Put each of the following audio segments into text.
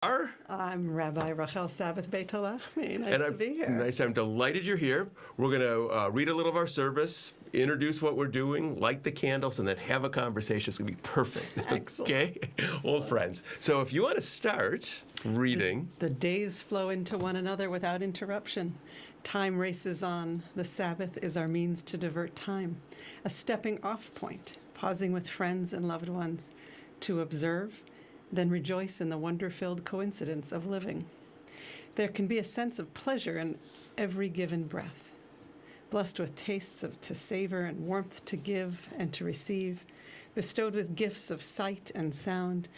Barr. I'm Rabbi Rachel Sabath Beit Halachmi. Nice to be here. Nice. I'm delighted you're here. We're going to read a little of our service, introduce what we're doing, light the candles, and then have a conversation. It's going to be perfect. Excellent. Okay? Excellent. Old friends. So if you want to start reading. The days flow into one another without interruption. Time races on. The Sabbath is our means to divert time, a stepping off point, pausing with friends and loved ones to observe, then rejoice in the wonder-filled coincidence of living. There can be a sense of pleasure in every given breath, blessed with tastes to savor and warmth to give and to receive, bestowed with gifts of sight and sound.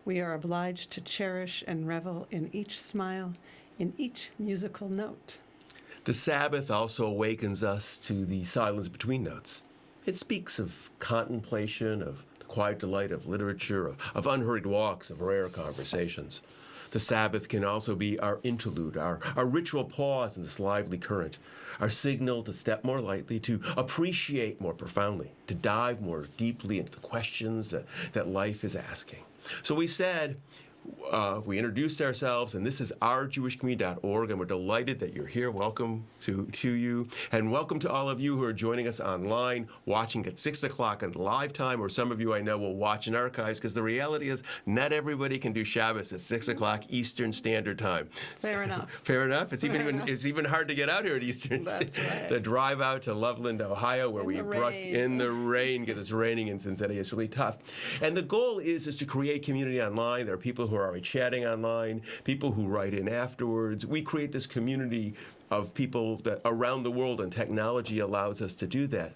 We are obliged to cherish and revel in each smile, in each musical note. The Sabbath also awakens us to the silence between notes. It speaks of contemplation, of quiet delight of literature, of unhurried walks, of rare conversations. The Sabbath can also be our interlude, our ritual pause in this lively current, our signal to step more lightly, to appreciate more profoundly, to dive more deeply into the questions that life is asking. So we said, we introduced ourselves, and this is ourjewishcommunity.org, and we're delighted that you're here. Welcome to you, and welcome to all of you who are joining us online, watching at 6 o'clock on live time, or some of you I know will watch in archives, because the reality is not everybody can do Shabbos at 6 o'clock Eastern Standard Time. Fair enough. Fair enough? It's even hard to get out here at Eastern Standard. That's right. The drive out to Loveland, Ohio, where in the rain, because it's raining in Cincinnati. It's really tough. And the goal is to create community online. There are people who are already chatting online, people who write in afterwards. We create this community of people that around the world, and technology allows us to do that.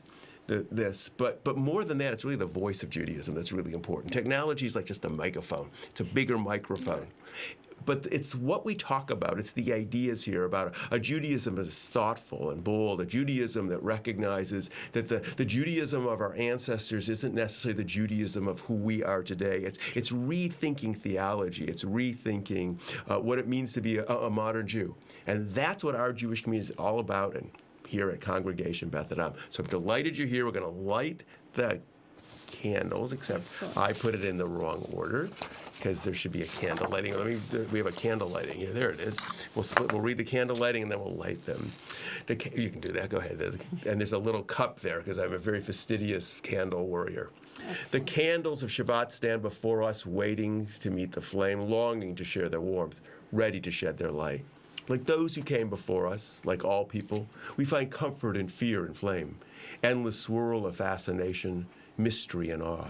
But more than that, it's really the voice of Judaism that's really important. Technology is like just a microphone. It's a bigger microphone. But it's what we talk about. It's the ideas here about a Judaism that is thoughtful and bold, a Judaism that recognizes that the Judaism of our ancestors isn't necessarily the Judaism of who we are today. It's rethinking theology. It's rethinking what it means to be a modern Jew. And that's what our Jewish community is all about, and here at Congregation Beth Adam. So I'm delighted you're here. We're going to light the candles, except I put it in the wrong order because there should be a candle lighting. We have a candle lighting here. There it is. We'll read the candle lighting and then we'll light them. You can do that. Go ahead. And there's a little cup there because I'm a very fastidious candle warrior. Excellent. The candles of Shabbat stand before us, waiting to meet the flame, longing to share their warmth, ready to shed their light. Like those who came before us, like all people, we find comfort in fear and flame, endless swirl of fascination, mystery and awe.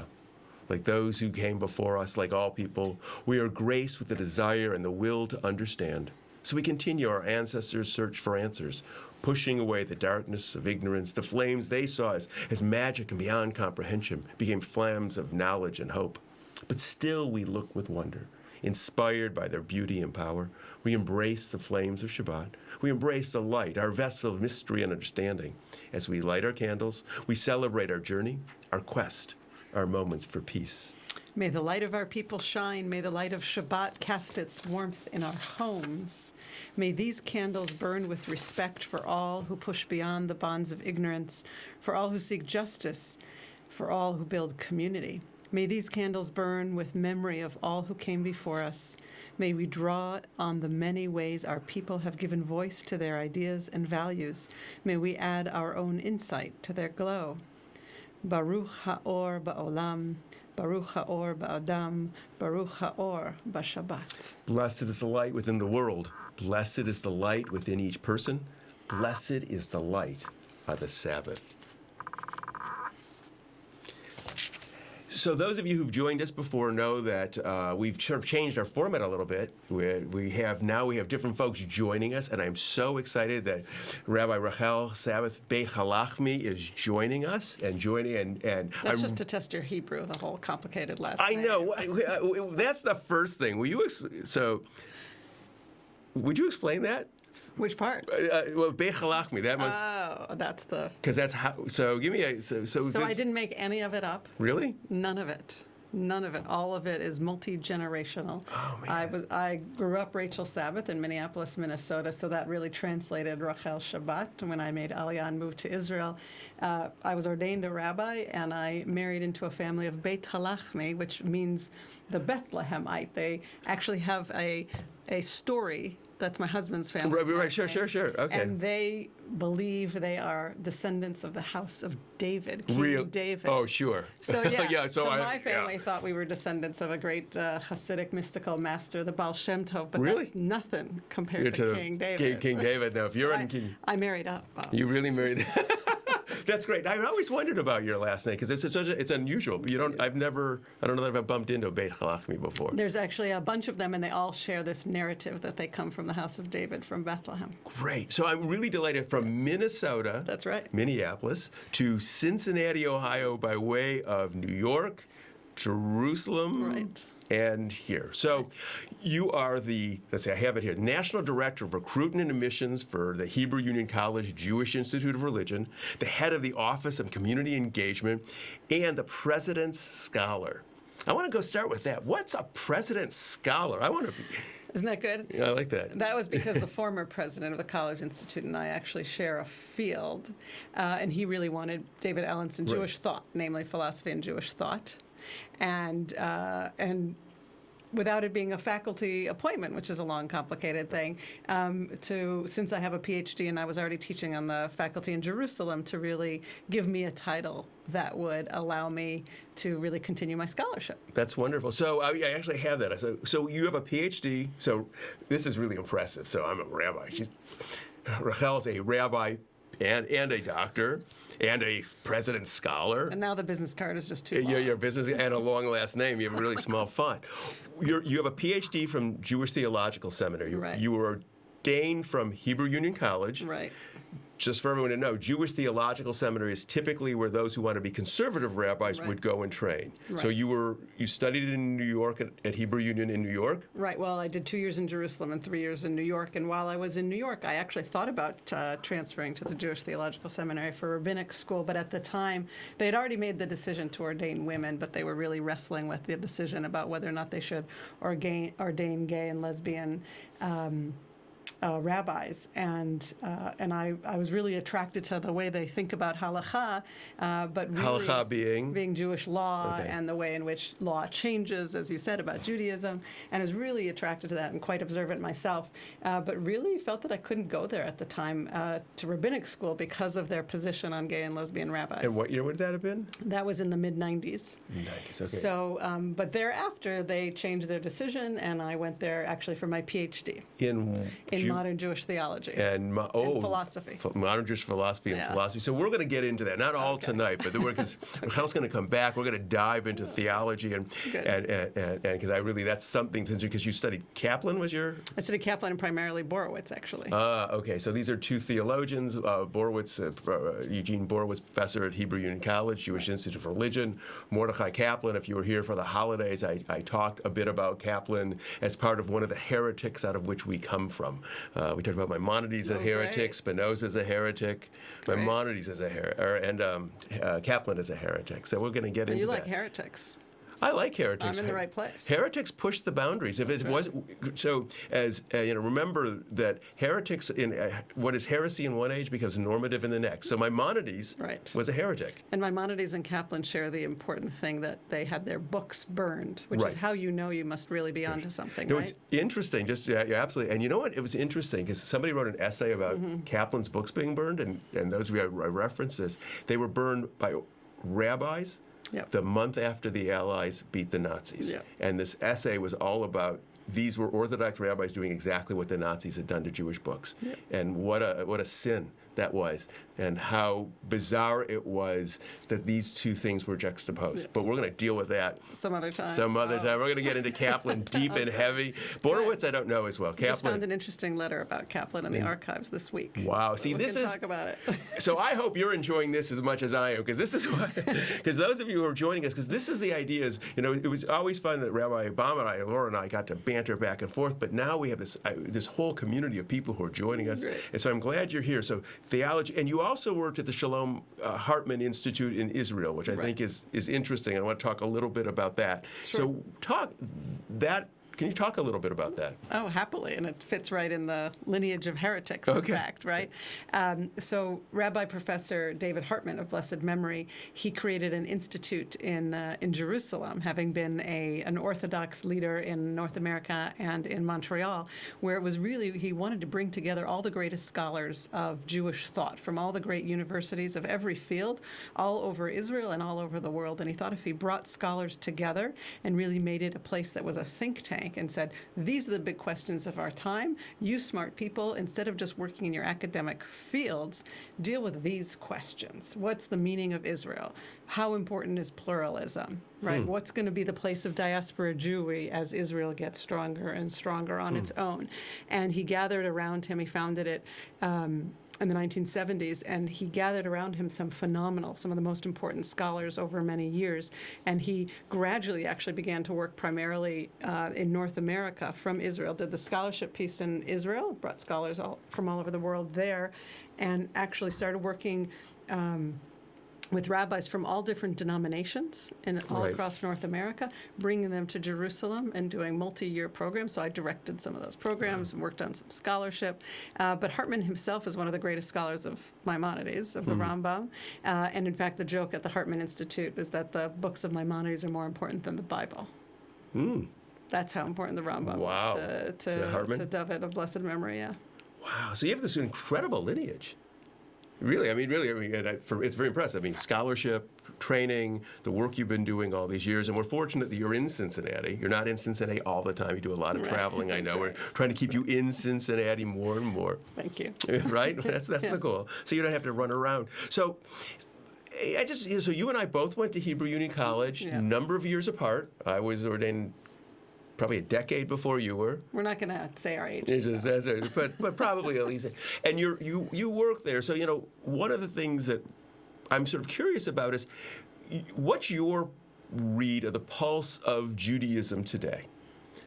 Like those who came before us, like all people, we are graced with the desire and the will to understand. So we continue our ancestors' search for answers, pushing away the darkness of ignorance. The flames they saw as magic and beyond comprehension became flames of knowledge and hope. But still we look with wonder, inspired by their beauty and power. We embrace the flames of Shabbat. We embrace the light, our vessel of mystery and understanding. As we light our candles, we celebrate our journey, our quest, our moments for peace. May the light of our people shine. May the light of Shabbat cast its warmth in our homes. May these candles burn with respect for all who push beyond the bonds of ignorance, for all who seek justice, for all who build community. May these candles burn with memory of all who came before us. May we draw on the many ways our people have given voice to their ideas and values. May we add our own insight to their glow. Baruch ha'or ba'olam, Baruch ha'or ba'adam, Baruch ha'or ba'Shabbat. Blessed is the light within the world. Blessed is the light within each person. Blessed is the light of the Sabbath. So those of you who've joined us before know that we've sort of changed our format a little bit. We have different folks joining us, and I'm so excited that Rabbi Rachel Sabath Beit Halachmi is joining us and That's just to test your Hebrew, the whole complicated last I name. know. That's the first thing. Would you explain that? Which part? Well, Beit Halachmi. That was. Oh, that's the. Because that's how. So give me a. So I didn't make any of it up. Really? None of it. None of it. All of it is multi-generational. Oh, man. I grew up Rachel Sabath in Minneapolis, Minnesota, so that really translated Rachel Shabbat. When I made Aliyah and moved to Israel, I was ordained a rabbi, and I married into a family of Beit Halachmi, which means the Bethlehemite. They actually have a story. That's my husband's family. Right, sure. Okay. And they believe they are descendants of the house of David, King David. Oh, sure. So yeah, Yeah, so my family thought we were descendants of a great Hasidic mystical master, the Baal Shem Tov, but Really? that's nothing compared to King David. King David. Now, if you're So in King, I married up. you really married. That's great. I always wondered about your last name because it's unusual. I don't know that I've bumped into Beit Halachmi before. There's actually a bunch of them, and they all share this narrative that they come from the house of David from Bethlehem. Great. So I'm really delighted from Minnesota. That's right. Minneapolis to Cincinnati, Ohio by way of New York, Jerusalem. Right. And here. So you are let's see, I have it here, National Director of Recruitment and Admissions for the Hebrew Union College Jewish Institute of Religion, the head of the Office of Community Engagement, and the President's Scholar. I want to go start with that. What's a President's Scholar? I want to be... Isn't that good? Yeah, I like that. That was because the former president of the College Institute and I actually share a field, and he really wanted David Ellenson Jewish thought, namely philosophy and Jewish thought. And without it being a faculty appointment, which is a long, complicated thing, since I have a PhD and I was already teaching on the faculty in Jerusalem, to really give me a title that would allow me to really continue my scholarship. That's wonderful. So I actually have that. So you have a PhD. So this is really impressive. So I'm a rabbi. Rachel's a rabbi and a doctor. And a President's Scholar. And now the business card is just too long. Your business and a long last name. You have a really small font. You have a PhD from Jewish Theological Seminary. Right. You were ordained from Hebrew Union College. Right. Just for everyone to know, Jewish Theological Seminary is typically where those who want to be conservative rabbis would go and train. Right. So you studied in New York at Hebrew Union in New York? Right. Well, I did 2 years in Jerusalem and 3 years in New York. And while I was in New York, I actually thought about transferring to the Jewish Theological Seminary for rabbinic school. But at the time, they had already made the decision to ordain women, but they were really wrestling with the decision about whether or not they should ordain gay and lesbian rabbis, and I was really attracted to the way they think about halakha, but really Halakha being Jewish law and the way in which law changes, as you said, about Judaism, and I was really attracted to that and quite observant myself, but really felt that I couldn't go there at the time to rabbinic school because of their position on gay and lesbian rabbis. And what year would that have been? That was in the mid-90s. 90s, okay. So, but thereafter, they changed their decision, and I went there actually for my PhD. In modern Jewish theology and philosophy. Modern Jewish philosophy and philosophy. So we're going to get into that. Not all tonight, but because Rachel's going to come back, we're going to dive into theology and because that's something because you studied Kaplan was your. I studied Kaplan and primarily Borowitz actually. Okay, so these are two theologians. Borowitz, Eugene Borowitz, professor at Hebrew Union College, Jewish Institute of Religion. Mordechai Kaplan. If you were here for the holidays, I talked a bit about Kaplan as part of one of the heretics out of which we come from. We talked about Maimonides as a heretic, Spinoza as a heretic, Maimonides as a heretic, and Kaplan as a heretic. So we're going to get into that. You like heretics. I like heretics. I'm in the right place. Heretics push the boundaries. If it was so, as remember that heretics in what is heresy in one age becomes normative in the next. So Maimonides was a heretic, and Maimonides and Kaplan share the important thing that they had their books burned, which is how you know you must really be onto something. No, it's interesting. Absolutely. And you know what? It was interesting because somebody wrote an essay about Kaplan's books being burned, and those of you I referenced this, they were burned by rabbis. The month after the Allies beat the Nazis. And this essay was all about these were Orthodox rabbis doing exactly what the Nazis had done to Jewish books. And what a sin that was, and how bizarre it was that these two things were juxtaposed. But we're going to deal with that some other time. We're going to get into Kaplan deep and heavy. Borowitz, I don't know as well. I just found an interesting letter about Kaplan in the archives this week. Wow. See, we can talk about it. So I hope you're enjoying this as much as I am, because this is why. Because those of you who are joining us, because this is the idea is, it was always fun that Rabbi Obama and Laura and I got to banter back and forth, but now we have this whole community of people who are joining us. And so I'm glad you're here. So theology, and you also worked at the Shalom Hartman Institute in Israel, which I think is interesting. I want to talk a little bit about that. Sure. Can you talk a little bit about that? Oh, happily, and it fits right in the lineage of heretics, in fact, right? So Rabbi Professor David Hartman of blessed memory, he created an institute in Jerusalem, having been an Orthodox leader in North America and in Montreal, where it was really, he wanted to bring together all the greatest scholars of Jewish thought from all the great universities of every field, all over Israel and all over the world. And he thought if he brought scholars together and really made it a place that was a think tank, and said, these are the big questions of our time. You smart people, instead of just working in your academic fields, deal with these questions. What's the meaning of Israel? How important is pluralism? Right? What's going to be the place of diaspora Jewry as Israel gets stronger and stronger on its own? And he gathered around him, he founded it in the 1970s, and he gathered around him some of the most important scholars over many years. And he gradually actually began to work primarily in North America from Israel, did the scholarship piece in Israel, brought scholars from all over the world there, and actually started working with rabbis from all different denominations and all across North America, bringing them to Jerusalem and doing multi-year programs. So I directed some of those programs and worked on some scholarship. But Hartman himself is one of the greatest scholars of Maimonides, of the Rambam. And in fact, the joke at the Hartman Institute is that the books of Maimonides are more important than the Bible. That's how important the Rambam is to David of blessed memory, Wow. So you have this incredible lineage. Really, it's very impressive. I mean, scholarship, training, the work you've been doing all these years, and we're fortunate that you're in Cincinnati. You're not in Cincinnati all the time. You do a lot of traveling, I know. We're trying to keep you in Cincinnati more and more. Thank you. Right? That's the goal. So you don't have to run around. So so you and I both went to Hebrew Union College, a number of years apart. I was ordained probably a decade before you were. We're not going to say our age. But probably at least. And you work there. So, one of the things that I'm sort of curious about is what's your read of the pulse of Judaism today?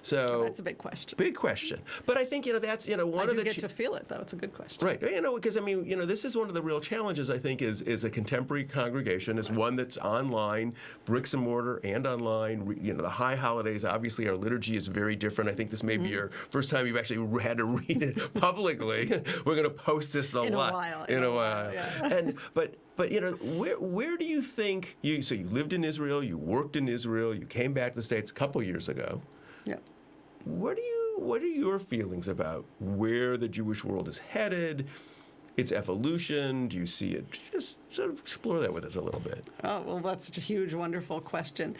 So that's a big question. Big question. But I think, that's, one I of the... I do get to feel it, though. It's a good question. Right. Because, this is one of the real challenges, I think, is a contemporary congregation, is one that's online, bricks and mortar and online. The high holidays, obviously, our liturgy is very different. I think this may be your first time you've actually had to read it publicly. We're going to post this in a while. Yeah. And But where do you think so you lived in Israel, you worked in Israel, you came back to the States a couple years ago. Yeah. What are your feelings about where the Jewish world is headed, its evolution? Do you see it? Just sort of explore that with us a little bit. Oh, well, that's such a huge, wonderful question.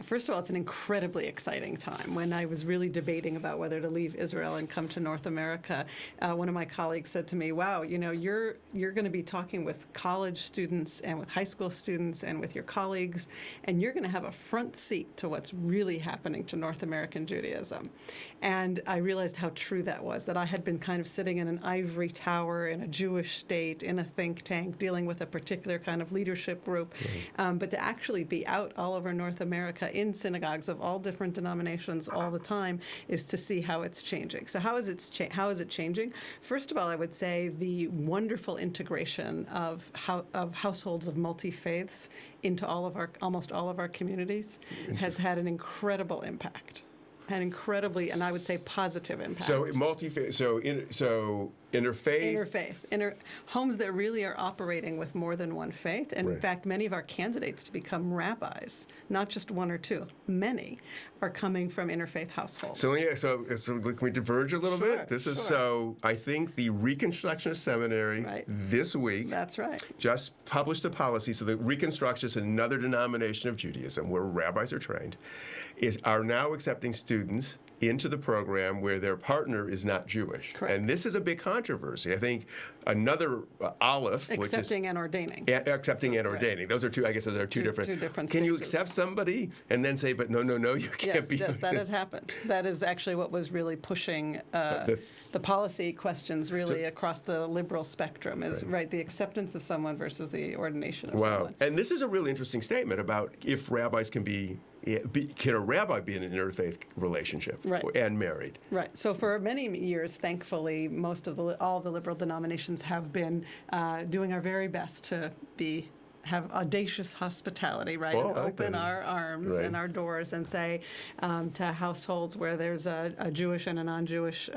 First of all, it's an incredibly exciting time. When I was really debating about whether to leave Israel and come to North America, one of my colleagues said to me, wow, you're going to be talking with college students and with high school students and with your colleagues, and you're going to have a front seat to what's really happening to North American Judaism. And I realized how true that was, that I had been kind of sitting in an ivory tower in a Jewish state, in a think tank, dealing with a particular kind of leadership group. But to actually be out all over North America in synagogues of all different denominations all the time is to see how it's changing. So how is it changing? First of all, I would say the wonderful integration of households of multi-faiths into almost all of our communities has had an incredible impact. An incredibly, and I would say, positive impact. So multi-faith, interfaith? Homes that really are operating with more than one faith. And in fact, many of our candidates to become rabbis, not just one or two, many, are coming from interfaith households. So can we diverge a little bit? This is I think the Reconstructionist Seminary this week just published a policy. So the Reconstructionists, another denomination of Judaism where rabbis are trained, are now accepting students into the program where their partner is not Jewish. Correct. And this is a big controversy. I think another Aleph, accepting and ordaining. Accepting and ordaining. Those are two different. Two different Can you stages. accept somebody and then say, but no, you can't be. Yes, that has happened. That is actually what was really pushing the policy questions really across the liberal spectrum is the acceptance of someone versus the ordination of someone. And this is a really interesting statement about if rabbis can be can a rabbi be in an interfaith relationship Right. and married? Right. So for many years, thankfully, all the liberal denominations have been doing our very best to have audacious hospitality, right? Oh, and I like open that. our arms Right. and our doors and say to households where there's a Jewish and a non-Jewish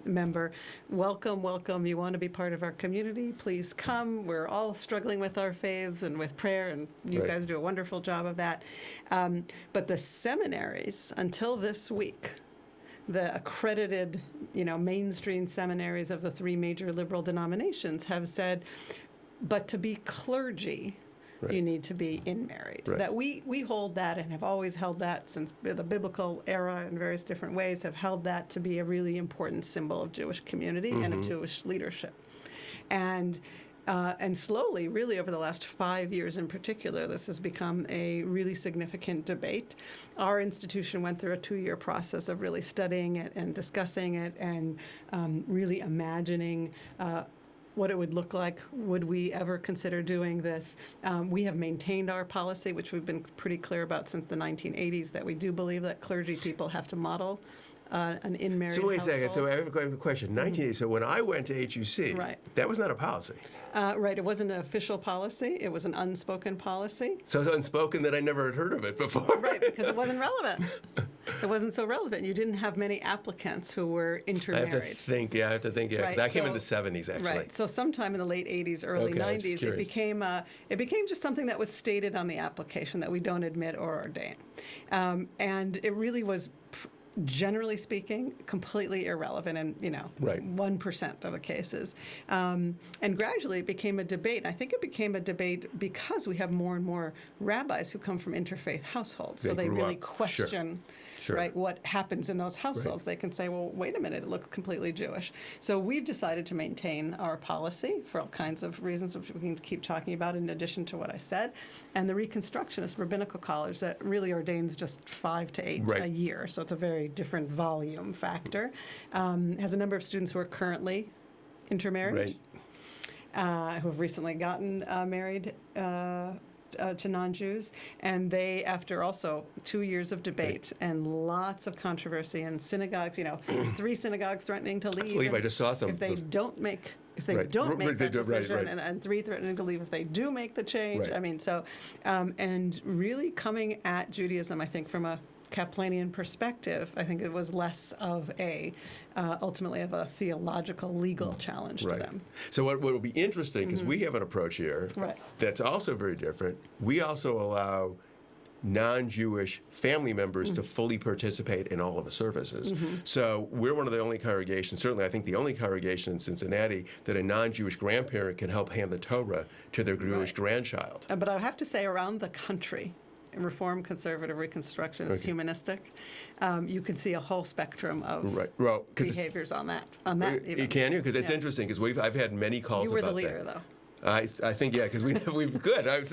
member, welcome, welcome. You want to be part of our community? Please come. We're all struggling with our faiths and with prayer, and you Right. guys do a wonderful job of that. But the seminaries, until this week, the accredited, mainstream seminaries of the three major liberal denominations have said, but to be clergy, Right. you need to be in married. Right. That we hold that and have always held that since the biblical era in various different ways, have held that to be a really important symbol of Jewish community and of Jewish leadership. And slowly, really over the last 5 years in particular, this has become a really significant debate. Our institution went through a 2-year process of really studying it and discussing it and really imagining what it would look like. Would we ever consider doing this? We have maintained our policy, which we've been pretty clear about since the 1980s, that we do believe that clergy people have to model an in-married So wait a household. second. So I have a question. 1980. So when I went to HUC, Right. that was not a policy. Right, it wasn't an official policy. It was an unspoken policy. So it's unspoken that I never had heard of it before. Right, because it wasn't relevant. It wasn't so relevant. You didn't have many applicants who were I intermarried. have to think. Yeah, I have to think. Yeah, because Right, I came in so- the 70s actually. Right. So sometime in the late 80s, early Okay, I'm just 90s, curious. it became just something that was stated on the application that we don't admit or ordain, and it really was. Generally speaking, completely irrelevant in Right. 1% of the cases, and gradually it became a debate. I think it became a debate because we have more and more rabbis who come from interfaith households, so They they grew really up. question. Sure. Right, what happens in those households. They can say, well, wait a minute, it looks completely Jewish. So we've decided to maintain our policy for all kinds of reasons, which we can keep talking about in addition to what I said. And the Reconstructionist Rabbinical College that really ordains just 5 to 8 Right. a year, so it's a very different volume factor, has a number of students who are currently intermarried, who have recently gotten married to non-Jews, and they, after also 2 years of debate and lots of controversy in synagogues, 3 synagogues threatening to leave. I believe I just saw some. If they don't make Right. don't make They that do- right, decision, right. and 3 threatening to leave if they do make the change. Right. I mean, so and really coming at Judaism, I think from a Kaplanian perspective, I think it was less of ultimately of a theological, legal challenge to Right. them. So what will be interesting, because we have an approach here Right. that's also very different. We also allow non-Jewish family members to fully participate in all of the services. So we're one of the only congregations, certainly I think the only congregation in Cincinnati, that a non-Jewish grandparent can help hand the Torah to their Jewish Right. grandchild. But I have to say, around the country, Reform, Conservative, Reconstructionist, Okay. Humanistic, you can see a whole spectrum of Right. Well, because behaviors on that. Even. can you? Because it's Yeah. interesting. Because I've had many calls You were about the leader, that. though. I think, yeah, because we've good. I was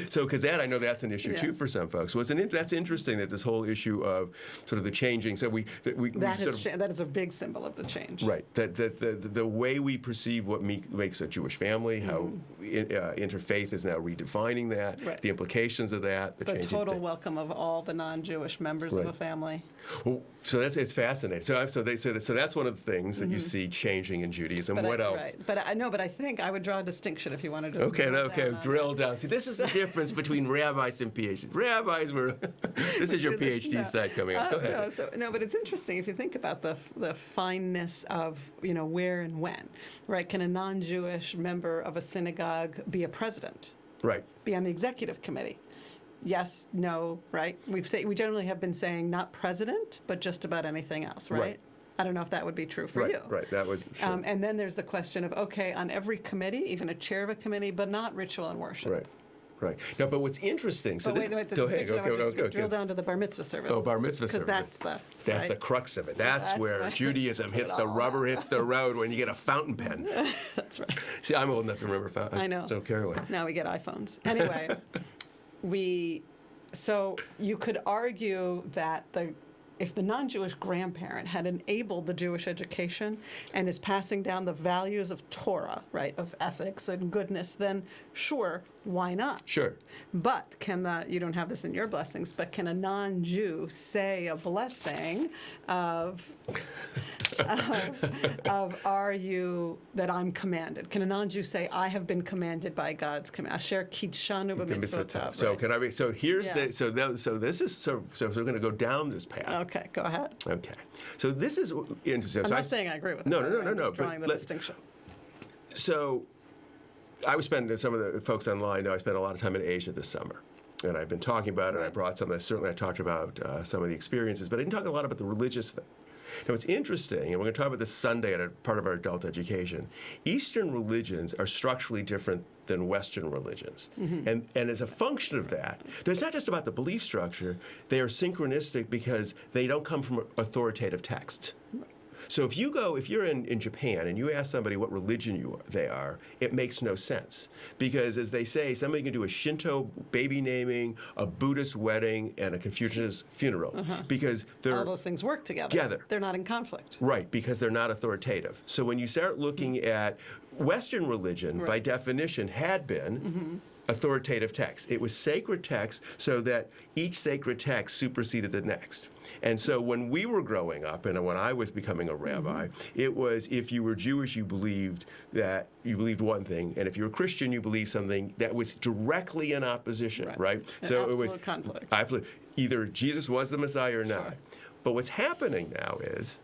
so because I know that's an issue Yeah. too for some folks. So that's interesting that this whole issue of sort of the changing. So we That sort of, that is a big symbol of the change. right, that the way we perceive what makes a Jewish family, how interfaith is now redefining that, Right. the implications of that, the The changing total thing. welcome of all the non-Jewish members Right. of a family. Well, so it's fascinating. So that's one of the things that you see changing in Judaism. What else? Right. But I think I would draw a distinction if you wanted to. Drill down. See, this is the difference between rabbis and PhDs. Rabbis were. This is your PhD side coming up. Go ahead. But it's interesting if you think about the fineness of where and when, right? Can a non-Jewish member of a synagogue be a president? Right. Be on the executive committee? Yes, no, right? We generally have been saying not president, but just about anything else, right? Right. I don't know if that would be true for Right. you. Right. That was. Sure. And then there's the question of, okay, on every committee, even a chair of a committee, but not ritual and worship. Right. Right. No, but what's interesting? So But this, wait, the go ahead. distinction, I would just Go. drill down to the bar mitzvah service. Oh, bar mitzvah service. Because That's the right? crux of it. That's where right. Judaism That's hits it the all rubber hits the road when you get a fountain pen. That's right. See, I'm old enough to remember fountains. I know. So carry away. Now we get iPhones. Anyway, so you could argue that if the non-Jewish grandparent had enabled the Jewish education and is passing down the values of Torah, right, of ethics and goodness, then sure, why not? Sure. But you don't have this in your blessings, but can a non-Jew say a blessing of are you, that I'm commanded? Can a non-Jew say, I have been commanded by God's command? Asher kidshanu b'mitzvotav. So right? can I? So here's so we're going to go down this path. Okay, go ahead. Okay. So this is interesting. I'm So not saying I agree with No, that. no, no, I'm no. just drawing the distinction. So I was spending, some of the folks online know I spent a lot of time in Asia this summer. And I've been talking about it. I brought some. Certainly, I talked about some of the experiences, but I didn't talk a lot about the religious thing. Now, what's interesting, and we're going to talk about this Sunday at a part of our adult education, Eastern religions are structurally different than Western religions. And as a function of that, there's not just about the belief structure, they are synchronistic because they don't come from authoritative texts. So if you're in Japan and you ask somebody what religion they are, it makes no sense. Because as they say, somebody can do a Shinto baby naming, a Buddhist wedding, and a Confucianist funeral. Because All those things work together. They're not in conflict. Right, because they're not authoritative. So when you start looking at Western religion, by definition, had been authoritative text. It was sacred text so that each sacred text superseded the next. And so when we were growing up, and when I was becoming a rabbi, it was if you were Jewish, you believed one thing, and if you were Christian, you believed something that was directly in opposition, right? So it was conflict. Absolute. Either Jesus was the Messiah or not. But what's happening now is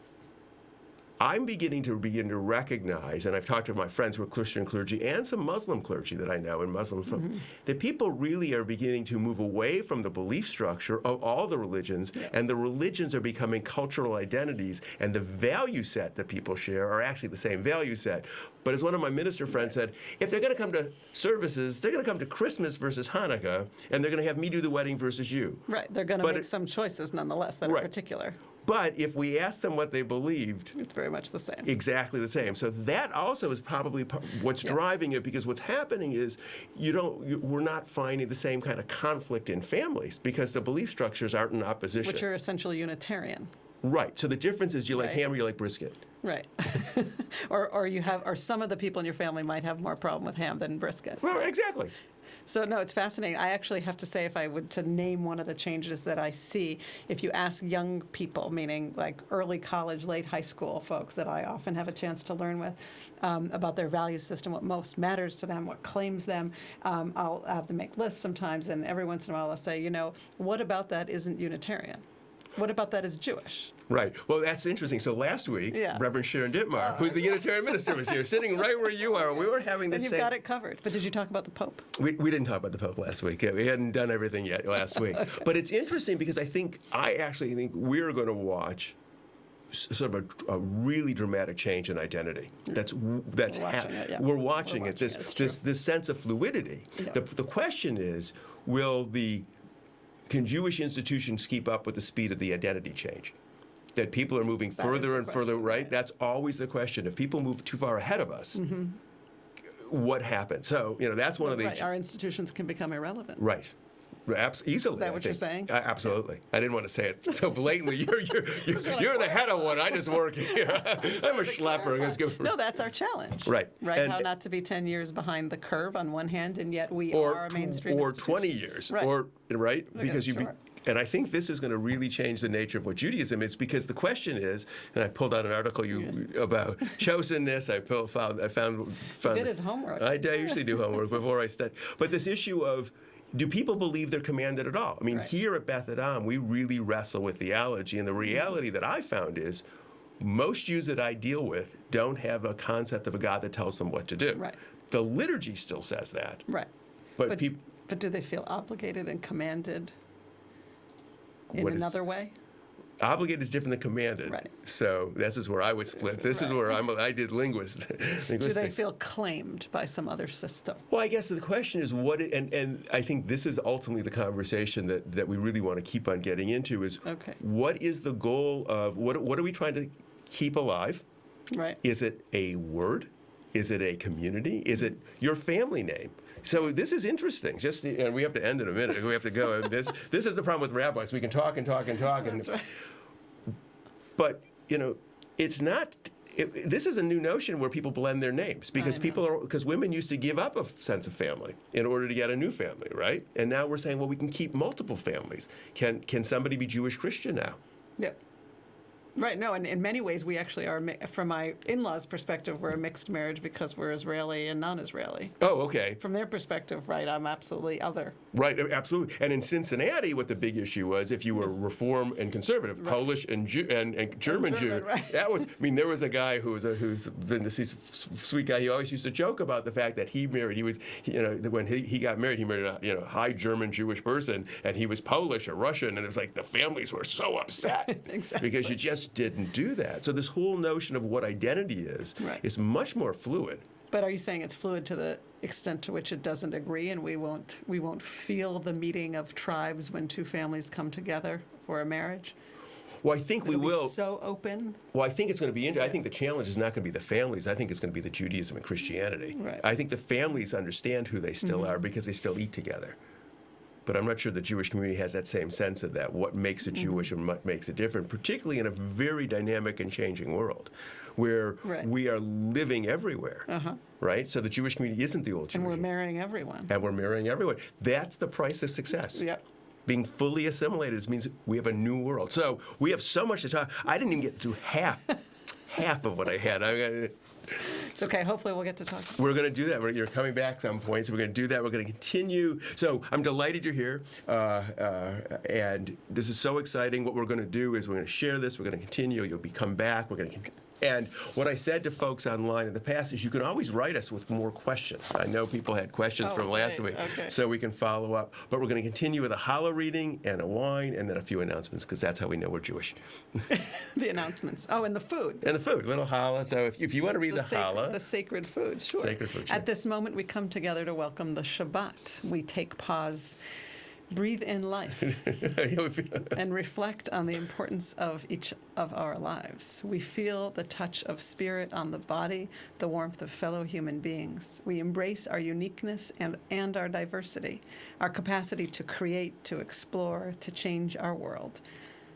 I'm beginning to recognize, and I've talked to my friends who are Christian clergy and some Muslim clergy that I know and Muslim that people really are beginning to move away from the belief structure of all the religions, and the religions are becoming cultural identities, and the value set that people share are actually the same value set. But as one of my minister friends said, if they're going to come to services, they're going to come to Christmas versus Hanukkah, and they're going to have me do the wedding versus you. Right, they're going to make some choices nonetheless that are particular. But if we ask them what they believed, it's very much the same. Exactly the same. So that also is probably what's driving it, because what's happening is we're not finding the same kind of conflict in families because the belief structures aren't in opposition. Which are essentially Unitarian. Right. So the difference is, you like ham or you like brisket. Right. or some of the people in your family might have more problem with ham than brisket. Well, exactly. So, no, it's fascinating. I actually have to say, if I would to name one of the changes that I see, if you ask young people, meaning like early college, late high school folks that I often have a chance to learn with about their value system, what most matters to them, what claims them, I'll have them make lists sometimes, and every once in a while I'll say, what about that isn't Unitarian? What about that is Jewish? Right. Well, that's interesting. So last week, Reverend Sharon Dittmar, who's the Unitarian minister, was here, sitting right where you are. We were having this. And you've got it covered. But did you talk about the Pope? We didn't talk about the Pope last week. We hadn't done everything yet last week. Okay. But it's interesting because I actually think we're going to watch sort of a really dramatic change in identity. We're watching it. This sense of fluidity. Yeah. The question is, can Jewish institutions keep up with the speed of the identity change? That people are moving further and further, right? That's always the question. If people move too far ahead of us, what happens? So, that's one of the... Right, our institutions can become irrelevant. Right. Easily. Is that what you're saying? Absolutely. I didn't want to say it so blatantly. You're the head of one. I just work here. I'm a schlepper. No, that's our challenge. Right. Right. How not to be 10 years behind the curve on one hand, and yet we are a mainstream or institution. 20 years. Right. Because and I think this is going to really change the nature of what Judaism is, because the question is, and I pulled out an article about chosenness. I found he did his homework. I usually do homework before I study. But this issue of, do people believe they're commanded at all? I mean, here at Beth Adam, we really wrestle with theology, and the reality that I found is most Jews that I deal with don't have a concept of a God that tells them what to do. Right. The liturgy still says that. Right. But do they feel obligated and commanded in another way? Obligated is different than commanded. Right. So this is where I would split. This is where I did linguistics. Do they feel claimed by some other system? Well, I guess the question is and I think this is ultimately the conversation that we really want to keep on getting into is, what is the goal of, what are we trying to keep alive? Right. Is it a word? Is it a community? Is it your family name? So this is interesting. And we have to end in a minute. We have to go. This is the problem with rabbis. We can talk and talk and talk. That's right. But, it's not. This is a new notion where people blend their names because women used to give up a sense of family in order to get a new family, right? And now we're saying, well, we can keep multiple families. Can somebody be Jewish Christian now? Yep. Right. No, and in many ways, we actually are, from my in-laws' perspective, we're a mixed marriage because we're Israeli and non-Israeli. Oh, okay. From their perspective, right, I'm absolutely other. Right, absolutely. And in Cincinnati, what the big issue was, if you were Reform and conservative, right. Polish and German Jew, right. that was. I mean, there was a guy who's been this sweet guy. He always used to joke about the fact that he married. He was, when he got married, he married a high German Jewish person, and he was Polish or Russian, and it was like the families were so upset exactly. because you just didn't do that. So this whole notion of what identity is much more fluid. But are you saying it's fluid to the extent to which it doesn't agree, and we won't feel the meeting of tribes when two families come together for a marriage? Well, I think we will. So open. Well, I think it's going to be. I think the challenge is not going to be the families. I think it's going to be the Judaism and Christianity. Right. I think the families understand who they still are because they still eat together. But I'm not sure the Jewish community has that same sense of that, what makes it Jewish and what makes it different, particularly in a very dynamic and changing world where we are living everywhere, right? So the Jewish community isn't the old Jewish. And we're marrying everyone. And we're marrying everyone. That's the price of success. Yep. Being fully assimilated means we have a new world. So we have so much to talk. I didn't even get through half of what I had. It's okay. Hopefully we'll get to talk. We're going to do that. You're coming back some point, so we're going to do that. We're going to continue. So I'm delighted you're here, and this is so exciting. What we're going to do is we're going to share this. We're going to continue. You'll come back. We're going to. And what I said to folks online in the past is you can always write us with more questions. I know people had questions from last week, so we can follow up. But we're going to continue with a challah reading and a wine and then a few announcements because that's how we know we're Jewish. The announcements. Oh, and the food. And the food, little challah. So if you want to read the challah. The sacred foods, sure. Sacred food, sure. At this moment, we come together to welcome the Shabbat. We take pause. Breathe in life and reflect on the importance of each of our lives. We feel the touch of spirit on the body, the warmth of fellow human beings. We embrace our uniqueness and our diversity, our capacity to create, to explore, to change our world.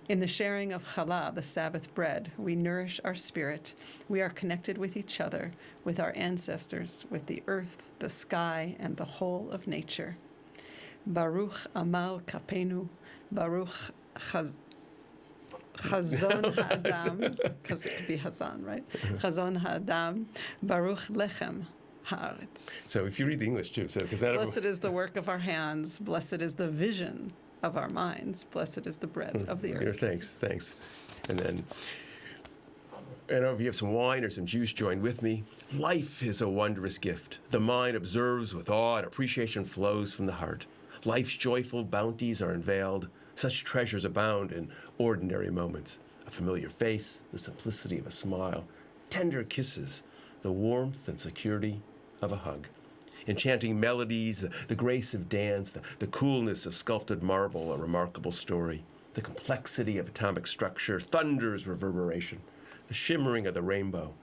In the sharing of challah, the Sabbath bread, we nourish our spirit. We are connected with each other, with our ancestors, with the earth, the sky, and the whole of nature. Baruch Amal Kapenu, Baruch Chazon Ha'adam, because it could be Hazan, right? Chazon Ha'adam, Baruch Lechem Haaretz. So if you read the English too, because blessed is the work of our hands, blessed is the vision of our minds, blessed is the bread of the earth. Thanks. And then, and if you have some wine or some juice, join with me. Life is a wondrous gift. The mind observes with awe, and appreciation flows from the heart. Life's joyful bounties are unveiled. Such treasures abound in ordinary moments. A familiar face, the simplicity of a smile, tender kisses, the warmth and security of a hug. Enchanting melodies, the grace of dance, the coolness of sculpted marble, a remarkable story. The complexity of atomic structure, thunder's reverberation. The shimmering of the rainbow,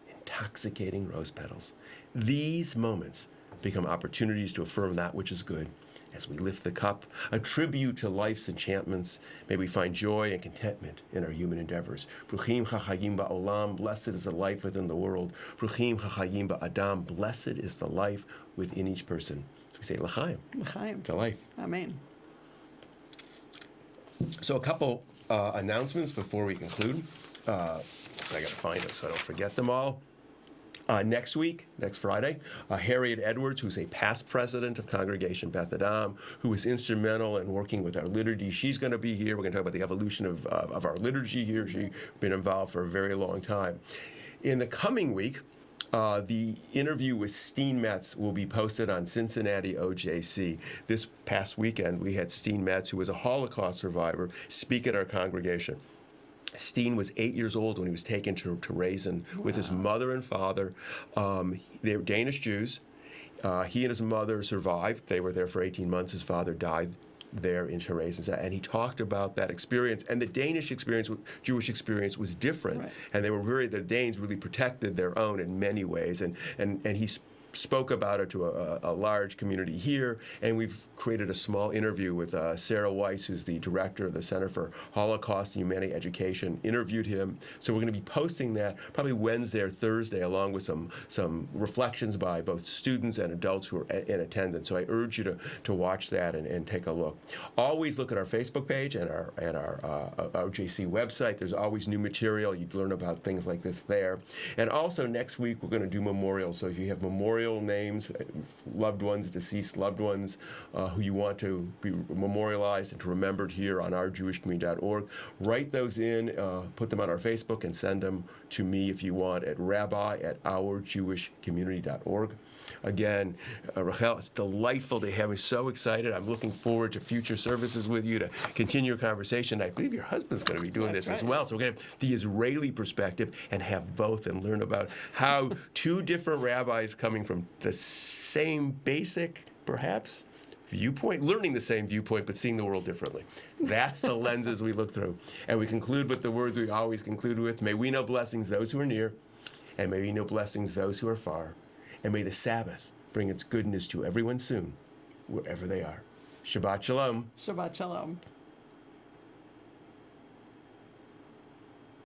intoxicating rose petals. These moments become opportunities to affirm that which is good. As we lift the cup, a tribute to life's enchantments, may we find joy and contentment in our human endeavors. Bruchim chachayim ba'olam, blessed is the life within the world. Bruchim chachayim ba'adam, blessed is the life within each person. So we say l'chaim. L'chaim. To life. Amen. So a couple announcements before we conclude. So I got to find them so I don't forget them all. Next week, next Friday, Harriet Edwards, who's a past president of Congregation Beth Adam, who was instrumental in working with our liturgy, she's going to be here. We're going to talk about the evolution of our liturgy here. She's been involved for a very long time. In the coming week, the interview with Steen Metz will be posted on Cincinnati OJC. This past weekend, we had Steen Metz, who was a Holocaust survivor, speak at our congregation. Steen was 8 years old when he was taken to Raisin with his mother and father. They were Danish Jews. He and his mother survived. They were there for 18 months. His father died there in Raisin. And he talked about that experience. And the Danish experience, Jewish experience, was different. Right. And the Danes really protected their own in many ways. And he spoke about it to a large community here, and we've created a small interview with Sarah Weiss, who's the director of the Center for Holocaust and Humanities Education, interviewed him. So we're going to be posting that probably Wednesday or Thursday, along with some reflections by both students and adults who are in attendance. So I urge you to watch that and take a look. Always look at our Facebook page and our OJC website. There's always new material. You'd learn about things like this there. And also next week we're going to do memorials. So if you have memorial names, loved ones, deceased loved ones, who you want to be memorialized and to remembered here on ourjewishcommunity.org, write those in, put them on our Facebook, and send them to me if you want at rabbi@ourjewishcommunity.org. Again, Rachel, it's delightful to have you. So excited. I'm looking forward to future services with you to continue your conversation. I believe your husband's going to be doing this as well. So we're going to have the Israeli perspective and have both and learn about how two different rabbis coming from the same basic, perhaps, viewpoint, learning the same viewpoint, but seeing the world differently. That's the lenses we look through. And we conclude with the words we always conclude with. May we know blessings those who are near, and may we know blessings those who are far. And may the Sabbath bring its goodness to everyone soon, wherever they are. Shabbat Shalom. Shabbat Shalom.